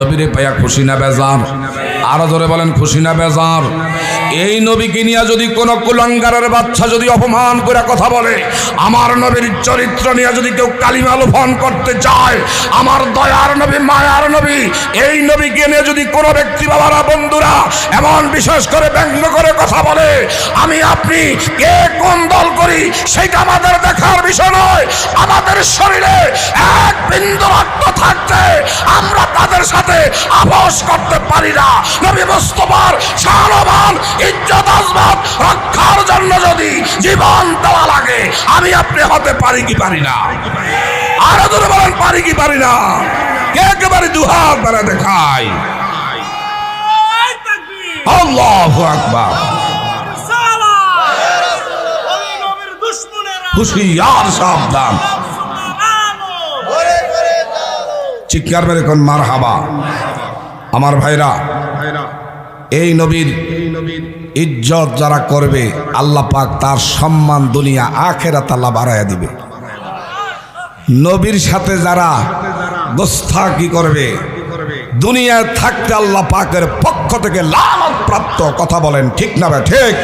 নবীরে পাইয়া খুশি না বেজার? আরো জোরে বলেন, খুশি না বেজার? এই নবীকে নিয়ে যদি কোনো কুলাঙ্গারের বাচ্চা যদি অপমান করে কথা বলে, আমার নবীর চরিত্র নিয়ে যদি কেউ কালিমা লোভন করতে চায়, আমার দয়ার নবী, মায়ার নবী, এই নবীকে নিয়ে যদি কোনো ব্যক্তি, বাবারা, বন্ধুরা, এমন বিশেষ করে ব্যঙ্গ করে কথা বলে, আমি আপনি কে কোন দল করি সেটা আমাদের দেখার বিষয় নয়। আমাদের শরীরে এক বিন্দু রক্ত থাকতে আমরা তাদের সাথে আপোষ করতে পারি না। নবী মুস্তাফার শানবান ইজ্জত আজমত রক্ষার জন্য যদি জীবন দেওয়া লাগে, আমি আপনি হতে পারি কি পারি না? আরো জোরে বলেন, পারি কি পারি না? কে একেবারে দুহাত বেড়া দেখায়? আল্লাহু আকবার। হুশিয়ার, সাবধান। চিৎকার মেরে কোন মারহাবা। আমার ভাইরা, এই নবীর ইজ্জত যারা করবে, আল্লাহ পাক তার সম্মান দুনিয়া আখিরাত আল্লাহ বাড়ায়া দিবে। নবীর সাথে যারা গোস্তাকি করবে, দুনিয়ায় থাকতে আল্লাহ পাকের পক্ষ থেকে লানত প্রাপ্ত। কথা বলেন ঠিক না? ঠিক।